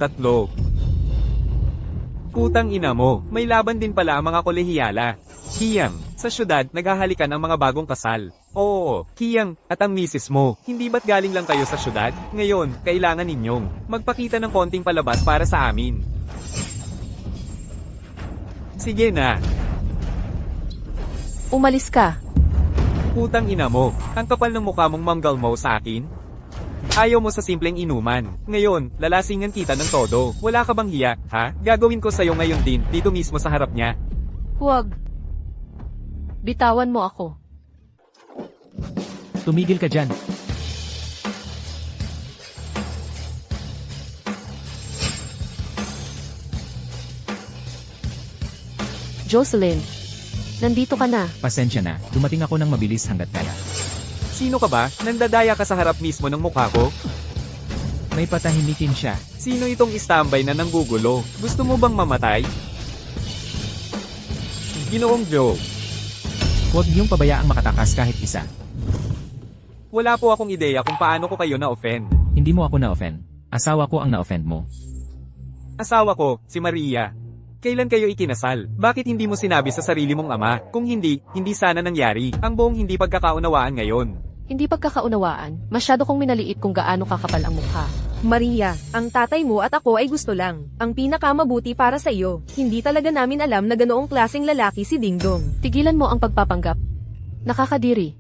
Putang ina mo, may laban din pala ang mga kolehiyala. Kiyang, sa syudad, naghahalikan ang mga bagong kasal. Oo, Kiyang, at ang misis mo, hindi ba't galing lang kayo sa syudad? Ngayon, kailangan ninyong magpakita ng konting palabas para sa amin. Sige na. Umalis ka. Putang ina mo. Ang kapal ng mukha mong manggal mo sa akin. Ayaw mo sa simpleng inuman. Ngayon, lalasingan kita ng todo. Wala ka bang hiya, ha? Gagawin ko sa'yo ngayon din, dito mismo sa harap niya. Huwag. Bitawan mo ako. Tumigil ka dyan. Jocelyn, nandito ka na. Pasensya na, dumating ako ng mabilis hanggat kaya. Sino ka ba? Nandadaya ka sa harap mismo ng mukha ko? May patahimikin siya. Sino itong istambay na nanggugulo? Gusto mo bang mamatay? Ginoong Joe, Huwag niyong pabayaang makatakas kahit isa. wala po akong ideya kung paano ko kayo na-offend. Hindi mo ako na-offend. Asawa ko ang na-offend mo. Asawa ko, si Maria. Kailan kayo ikinasal? Bakit hindi mo sinabi sa sarili mong ama? Kung hindi, hindi sana nangyari. Ang buong hindi pagkakaunawaan ngayon. Hindi pagkakaunawaan, masyado kong minaliit kung gaano kakapal ang mukha. Maria, ang tatay mo at ako ay gusto lang. Ang pinakamabuti para sa iyo. Hindi talaga namin alam na ganoong klaseng lalaki si Dingdong. Tigilan mo ang pagpapanggap. Nakakadiri.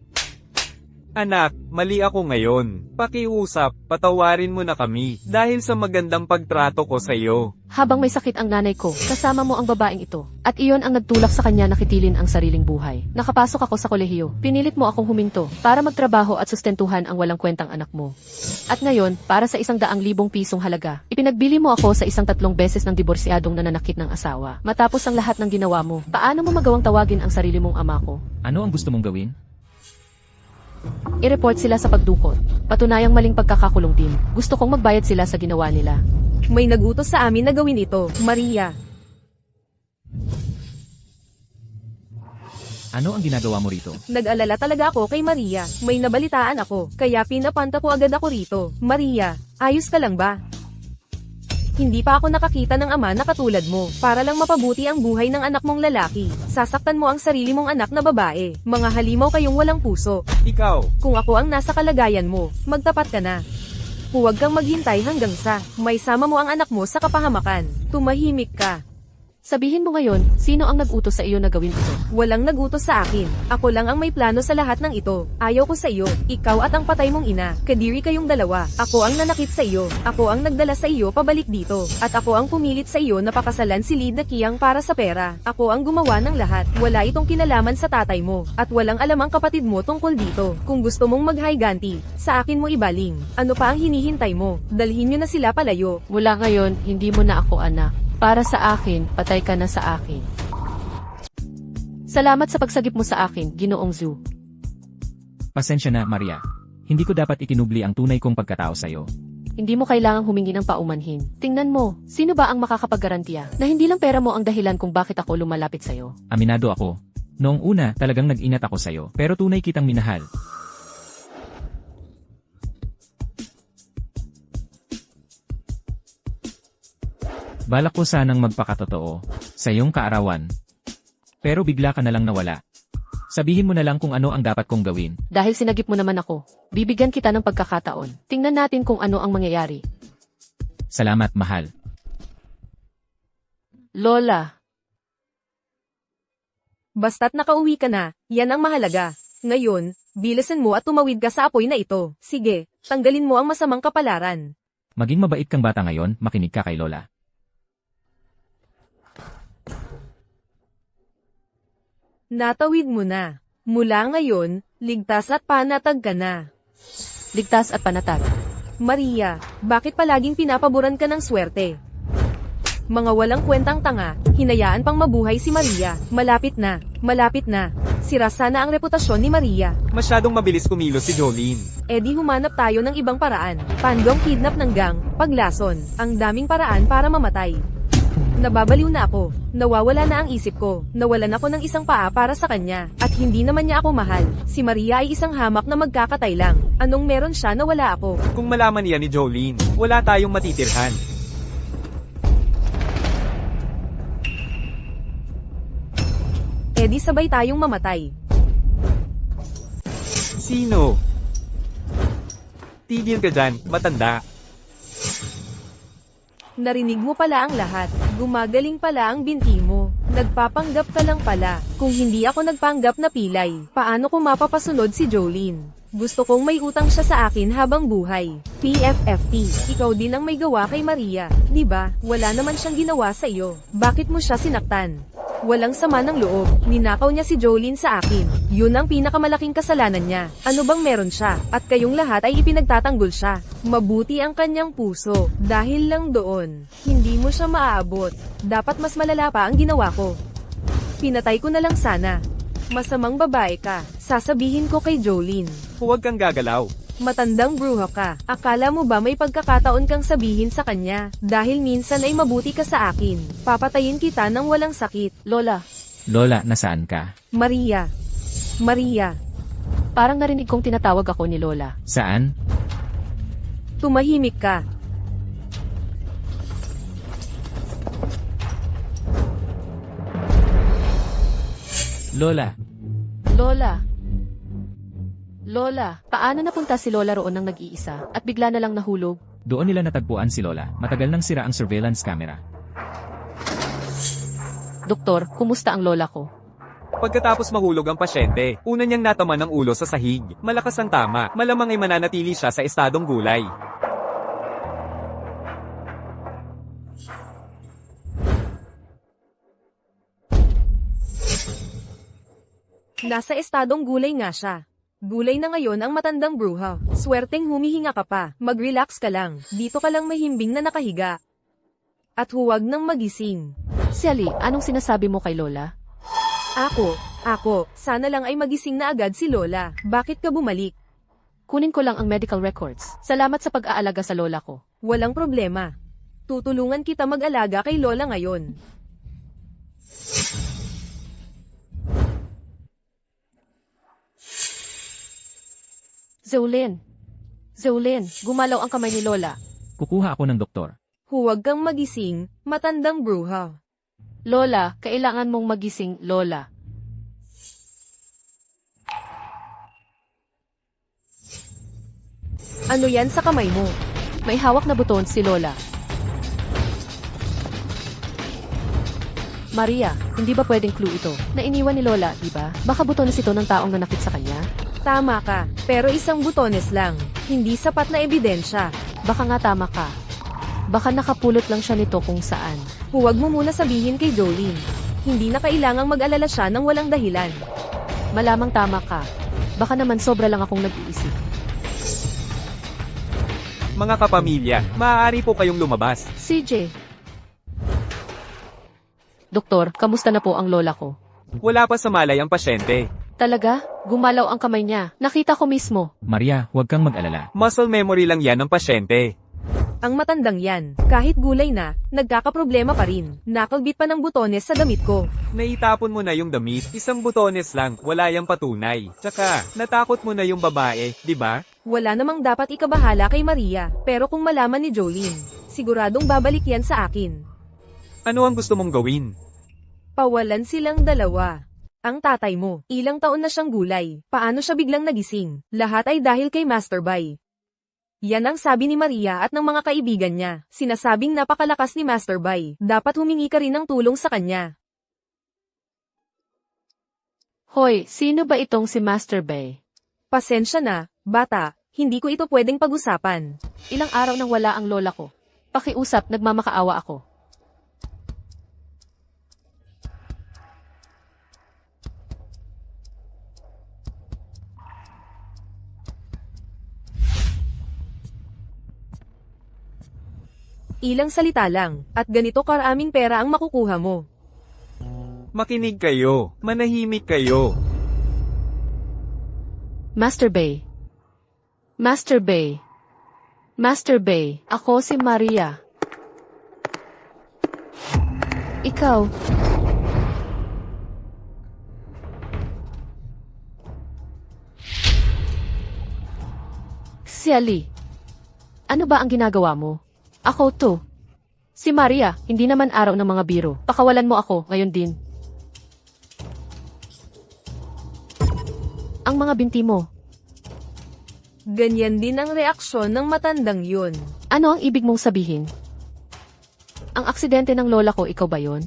Anak, mali ako ngayon. Pakiusap, patawarin mo na kami. Dahil sa magandang pagtrato ko sa iyo. Habang may sakit ang nanay ko, kasama mo ang babaeng ito. At iyon ang nagtulak sa kanya na kitilin ang sariling buhay. Nakapasok ako sa kolehiyo. Pinilit mo akong huminto para magtrabaho at sustentuhan ang walang kwentang anak mo. At ngayon, para sa 100,000 pisong halaga, ipinagbili mo ako sa 3 beses ng diborsyadong nananakit ng asawa. Matapos ang lahat ng ginawa mo, paano mo magawang tawagin ang sarili mong ama ko? Ano ang gusto mong gawin? I-report sila sa pagdukot. Patunayang maling pagkakakulong din. Gusto kong magbayad sila sa ginawa nila. May nagutos sa amin na gawin ito, Maria. Ano ang ginagawa mo rito? Nag-alala talaga ako kay Maria. May nabalitaan ako, kaya pinapanta ko agad ako rito. Maria, ayos ka lang ba? Hindi pa ako nakakita ng ama na katulad mo, para lang mapabuti ang buhay ng anak mong lalaki. Sasaktan mo ang sarili mong anak na babae. Mga halimaw kayong walang puso. Ikaw, Kung ako ang nasa kalagayan mo, magtapat ka na. Huwag kang maghintay hanggang sa may sama mo ang anak mo sa kapahamakan. Tumahimik ka. Sabihin mo ngayon, sino ang nag-utos sa iyo na gawin ito? Walang nagutos sa akin. Ako lang ang may plano sa lahat ng ito. Ayaw ko sa iyo. Ikaw at ang patay mong ina. Kadiri kayong dalawa. Ako ang nanakit sa iyo. Ako ang nagdala sa iyo pabalik dito. At ako ang pumilit sa iyo na pakasalan si Lida Kiyang para sa pera. Ako ang gumawa ng lahat. Wala itong kinalaman sa tatay mo. At walang alam ang kapatid mo tungkol dito. Kung gusto mong maghiganti, sa akin mo ibaling. Ano pa ang hinihintay mo? Dalhin niyo na sila palayo. Mula ngayon, hindi mo na ako anak. Para sa akin, patay ka na sa akin. Salamat sa pagsagip mo sa akin, Ginoong Zhu. Pasensya na, Maria. Hindi ko dapat itinubli ang tunay kong pagkatao sa'yo. Hindi mo kailangang humingi ng paumanhin. Tingnan mo, sino ba ang makakapaggarantiya na hindi lang pera mo ang dahilan kung bakit ako lumalapit sa'yo? Aminado ako. Noong una, talagang nag-ingat ako sa'yo, pero tunay kitang minahal. Balak ko sanang magpakatotoo sa iyong kaarawan. Pero bigla ka na lang nawala. Sabihin mo na lang kung ano ang dapat kong gawin. Dahil sinagip mo naman ako, bibigyan kita ng pagkakataon. Tingnan natin kung ano ang mangyayari. Salamat, mahal. Lola, Basta't nakauwi ka na, yan ang mahalaga. Ngayon, bilisan mo at tumawid ka sa apoy na ito. Sige, tanggalin mo ang masamang kapalaran. Maging mabait kang bata ngayon, makinig ka kay Lola. Natawid mo na. Mula ngayon, ligtas at panatag ka na. ligtas at panatag. Maria, bakit palaging pinapaboran ka ng swerte? Mga walang kwentang tanga, hinayaan pang mabuhay si Maria. Malapit na, malapit na. Sira sana ang reputasyon ni Maria. masyadong mabilis kumilos si Jolene. E di humanap tayo ng ibang paraan. Pandong kidnap ng gang, paglason. Ang daming paraan para mamatay. Nababaliw na ako. Nawawala na ang isip ko. Nawalan ako ng isang paa para sa kanya. At hindi naman niya ako mahal. Si Maria ay isang hamak na magkakatay lang. Anong meron siya na wala ako? Kung malaman yan ni Jolene, wala tayong matitirhan. E di sabay tayong mamatay. Sino? Tigil ka dyan, matanda. Narinig mo pala ang lahat. Gumagaling pala ang binti mo. Nagpapanggap ka lang pala. Kung hindi ako nagpanggap na pilay, paano ko mapapasunod si Jolene? Gusto kong may utang siya sa akin habang buhay. PFFT, ikaw din ang may gawa kay Maria, di ba? Wala naman siyang ginawa sa iyo. Bakit mo siya sinaktan? Walang sama ng loob, ninakaw niya si Jolene sa akin. Yun ang pinakamalaking kasalanan niya. Ano bang meron siya? At kayong lahat ay ipinagtatanggol siya. Mabuti ang kanyang puso. Dahil lang doon, hindi mo siya maaabot. Dapat mas malala pa ang ginawa ko. Pinatay ko na lang sana. Masamang babae ka, sasabihin ko kay Jolene. Huwag kang gagalaw. Matandang bruha ka. Akala mo ba may pagkakataon kang sabihin sa kanya? Dahil minsan ay mabuti ka sa akin. Papatayin kita ng walang sakit. Lola, Lola, nasaan ka? Maria. Maria. parang narinig kong tinatawag ako ni Lola. Saan? Tumahimik ka. Lola, Lola. Lola, paano napunta si Lola roon ng nag-iisa at bigla na lang nahulog? doon nila natagpuan si Lola. Matagal nang sira ang surveillance camera. Doktor, kumusta ang lola ko? Pagkatapos mahulog ang pasyente, una niyang natama ng ulo sa sahig. Malakas ang tama, malamang ay mananatili siya sa estadong gulay. Nasa estadong gulay nga siya. Gulay na ngayon ang matandang bruha. Swerteng humihinga ka pa. Mag-relax ka lang. Dito ka lang mahimbing na nakahiga. At huwag nang magising. Sally, anong sinasabi mo kay Lola? Ako, sana lang ay magising na agad si Lola. Bakit ka bumalik? Kunin ko lang ang medical records. Salamat sa pag-aalaga sa lola ko. Walang problema. Tutulungan kita mag-alaga kay Lola ngayon. Zeulin, gumalaw ang kamay ni Lola. Kukuha ako ng doktor. Huwag kang magising, matandang bruha. Lola, kailangan mong magising, Lola. Ano yan sa kamay mo? May hawak na buton si Lola. Maria, hindi ba pwedeng clue ito? Nainiwan ni Lola, di ba? Baka butones ito ng taong nanakit sa kanya? Tama ka, pero isang butones lang. Hindi sapat na ebidensya. Baka nga tama ka. Baka nakapulot lang siya nito kung saan. Huwag mo muna sabihin kay Jolene. Hindi na kailangang mag-alala siya ng walang dahilan. Malamang tama ka. Baka naman sobra lang akong nag-iisip. Mga kapamilya, maaari po kayong lumabas. CJ. Doktor, kamusta na po ang lola ko? Wala pa sa malay ang pasyente. Talaga? Gumalaw ang kamay niya. Nakita ko mismo. Maria, huwag kang mag-alala. Muscle memory lang yan ng pasyente. Ang matandang yan, kahit gulay na, nagkakaproblema pa rin. Nakalbit pa ng butones sa damit ko. Naitapon mo na yung damit, isang butones lang, wala yang patunay. Tsaka, natakot mo na yung babae, di ba? Wala namang dapat ikabahala kay Maria, pero kung malaman ni Jolene, siguradong babalik yan sa akin. Ano ang gusto mong gawin? Pawalan silang dalawa. Ang tatay mo, ilang taon na siyang gulay. Paano siya biglang nagising? Lahat ay dahil kay Masterby. Yan ang sabi ni Maria at ng mga kaibigan niya. Sinasabing napakalakas ni Masterby. Dapat humingi ka rin ng tulong sa kanya. Hoy, sino ba itong si Master Bay? Pasensya na, bata. Hindi ko ito pwedeng pag-usapan. Ilang araw nang wala ang lola ko. Pakiusap, nagmamakaawa ako. Ilang salita lang, at ganito karaming pera ang makukuha mo. Makinig kayo, manahimik kayo. Master Bay. Master Bay. Master Bay, ako si Maria. Ikaw. Sally. Ano ba ang ginagawa mo? Ako to. Si Maria, hindi naman araw ng mga biro. Pakawalan mo ako, ngayon din. Ang mga binti mo. Ganyan din ang reaksyon ng matandang yun. Ano ang ibig mong sabihin? Ang aksidente ng lola ko, ikaw ba yon?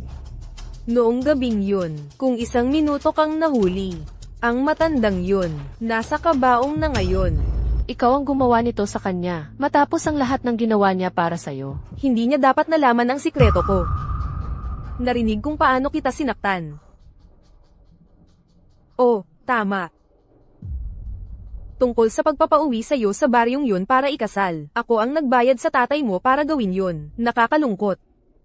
Noong gabing yun, kung 1 minuto kang nahuli, ang matandang yun, nasa kabaong na ngayon. Ikaw ang gumawa nito sa kanya, matapos ang lahat ng ginawa niya para sa'yo. Hindi niya dapat nalaman ang sikreto ko. Narinig kung paano kita sinaktan. Oh, tama. Tungkol sa pagpapauwi sa'yo sa baryong yun para ikasal, ako ang nagbayad sa tatay mo para gawin yun. Nakakalungkot.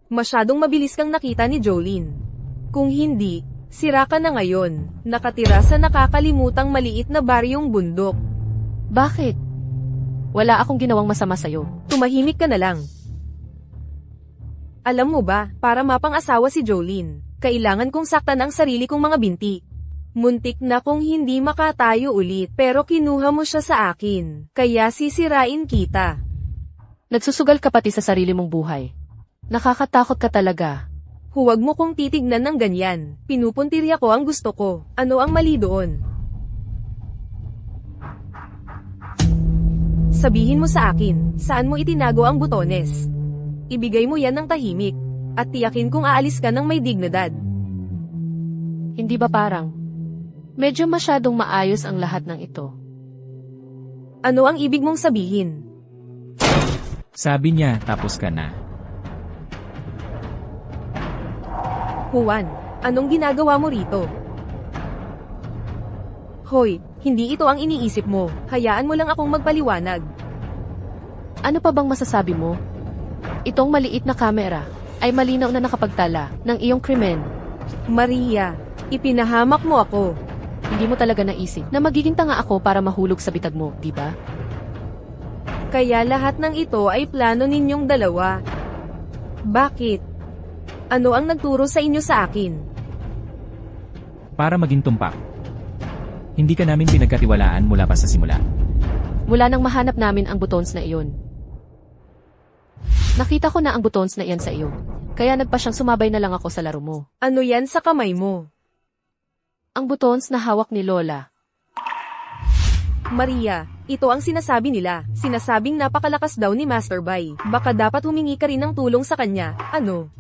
Masyadong mabilis kang nakita ni Jolene. Kung hindi, sira ka na ngayon, nakatira sa nakakalimutang maliit na baryong bundok. Bakit? Wala akong ginawang masama sa'yo. Tumahimik ka na lang. Alam mo ba, para mapang-asawa si Jolene, kailangan kong saktan ang sarili kong mga binti. Muntik na kung hindi makatayo ulit, pero kinuha mo siya sa akin, kaya sisirain kita. Nagsusugal ka pati sa sarili mong buhay. Nakakatakot ka talaga. Huwag mo kong titignan ng ganyan. Pinupuntirya ko ang gusto ko. Ano ang mali doon? Sabihin mo sa akin, saan mo itinago ang butones? Ibigay mo yan ng tahimik. At tiyakin kung aalis ka ng may dignidad. Hindi ba parang? Medyo masyadong maayos ang lahat ng ito. Ano ang ibig mong sabihin? Sabi niya, tapos ka na. Juan, anong ginagawa mo rito? Hoy, hindi ito ang iniisip mo. Hayaan mo lang akong magpaliwanag. Ano pa bang masasabi mo? Itong maliit na kamera ay malinaw na nakapagtala ng iyong krimen. Maria, ipinahamak mo ako. Hindi mo talaga naisip na magiging tanga ako para mahulog sa bitag mo, di ba? Kaya lahat ng ito ay plano ninyong dalawa. Bakit? Ano ang nagturo sa inyo sa akin? Para maging tumpak. Hindi ka namin pinagkatiwalaan mula pa sa simula. Mula nang mahanap namin ang buttons na iyon. Nakita ko na ang buttons na iyan sa iyo. Kaya nagpa siyang sumabay na lang ako sa laro mo. Ano yan sa kamay mo? Ang buttons na hawak ni Lola. Maria, ito ang sinasabi nila. Sinasabing napakalakas daw ni Master Bai. Baka dapat humingi ka rin ng tulong sa kanya. Ano?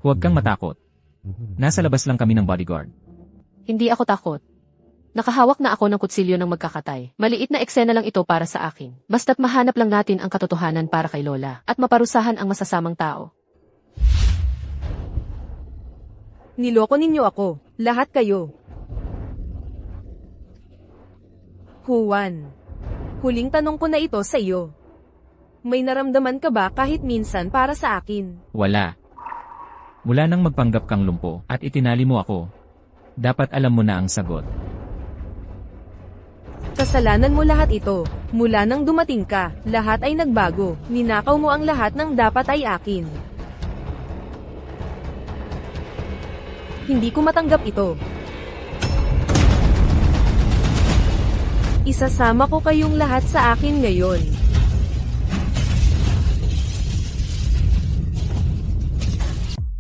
Huwag kang matakot. Nasa labas lang kami ng bodyguard. Hindi ako takot. Nakahawak na ako ng kutsilyo ng magkakatay. Maliit na eksena lang ito para sa akin. Basta't mahanap lang natin ang katotohanan para kay Lola at maparusahan ang masasamang tao. Niloko ninyo ako. Lahat kayo. Juan, huling tanong ko na ito sa iyo. May naramdaman ka ba kahit minsan para sa akin? Wala. Mula nang magpanggap kang lumpo at itinali mo ako, dapat alam mo na ang sagot. Kasalanan mo lahat ito. Mula nang dumating ka, lahat ay nagbago. Ninakaw mo ang lahat ng dapat ay akin. Hindi ko matanggap ito. Isasama ko kayong lahat sa akin ngayon.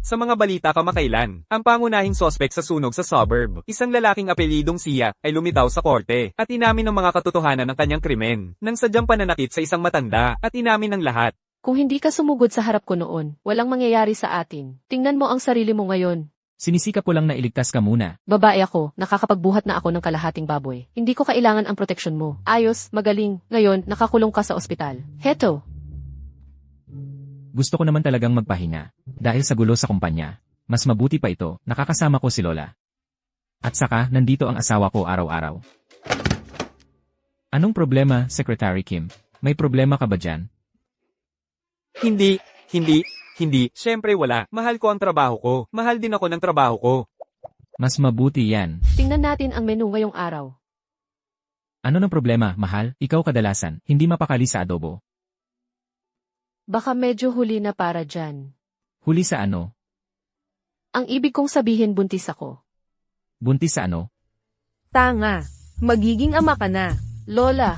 Sa mga balita kamakailan, ang pangunahing sospek sa sunog sa suburb, isang lalaking apelidong Sia, ay lumitaw sa korte, at inamin ng mga katotohanan ng kanyang krimen, nang sadyang pananakit sa isang matanda, at inamin ng lahat. Kung hindi ka sumugod sa harap ko noon, walang mangyayari sa atin. Tingnan mo ang sarili mo ngayon. Sinisikap ko lang na iligtas ka muna. Babae ako, nakakapagbuhat na ako ng kalahating baboy. Hindi ko kailangan ang proteksyon mo. Ayos, magaling. Ngayon, nakakulong ka sa ospital. Heto. Gusto ko naman talagang magpahinga. Dahil sa gulo sa kumpanya. Mas mabuti pa ito, nakakasama ko si Lola. At saka, nandito ang asawa ko araw-araw. Anong problema, Secretary Kim? May problema ka ba dyan? Hindi. Siyempre wala. Mahal ko ang trabaho ko. Mahal din ako ng trabaho ko. Mas mabuti yan. Tingnan natin ang menu ngayong araw. Ano ng problema, mahal? Ikaw kadalasan, hindi mapakali sa adobo. Baka medyo huli na para dyan. Huli sa ano? Ang ibig kong sabihin buntis ako. Buntis sa ano? Tanga. Magiging ama ka na. Lola,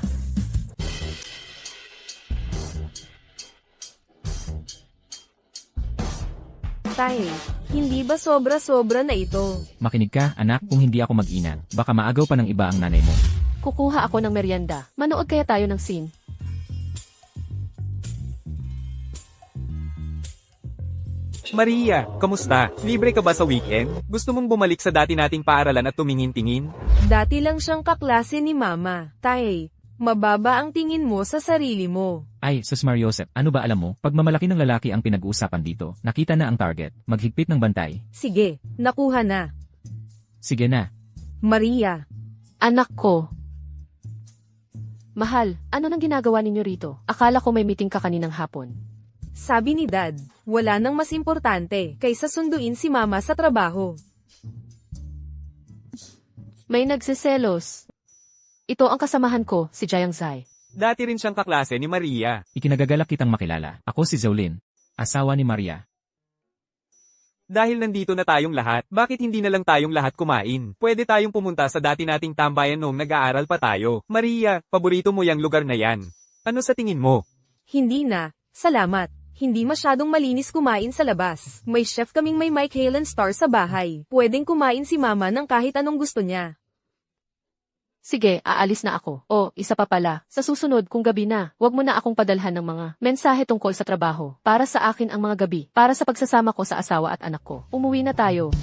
Tay, hindi ba sobra-sobra na ito? Makinig ka, anak, kung hindi ako mag-inat. Baka maagaw pa ng iba ang nanay mo. kukuha ako ng merienda. Manood kaya tayo ng scene. Maria, kamusta? Libre ka ba sa weekend? Gusto mong bumalik sa dati nating paaralan at tumingin-tingin? Dati lang siyang kaklase ni Mama. Tay, mababa ang tingin mo sa sarili mo. Ay, sus Mariosep, ano ba alam mo? Pagmamalaki ng lalaki ang pinag-uusapan dito. Nakita na ang target. Maghigpit ng bantay. Sige, nakuha na. Sige na. Maria, Anak ko. Mahal, ano nang ginagawa ninyo rito? Akala ko may meeting ka kaninang hapon. sabi ni Dad, wala nang mas importante kaysa sunduin si Mama sa trabaho. May nagsiselos. Ito ang kasamahan ko, si Jayang Zai. Dati rin siyang kaklase ni Maria. Ikinagagalak kitang makilala. Ako si Zolin, asawa ni Maria. Dahil nandito na tayong lahat, bakit hindi na lang tayong lahat kumain? Pwede tayong pumunta sa dati nating tambayan noong nag-aaral pa tayo. Maria, paborito mo yung lugar na yan. Ano sa tingin mo? Hindi na, salamat. Hindi masyadong malinis kumain sa labas. May chef kaming may Mike Halen star sa bahay. Pwedeng kumain si Mama ng kahit anong gusto niya. Sige, aalis na ako. O, isa pa pala, sa susunod kung gabi na, wag mo na akong padalhan ng mga mensahe tungkol sa trabaho. Para sa akin ang mga gabi, para sa pagsasama ko sa asawa at anak ko. Umuwi na tayo.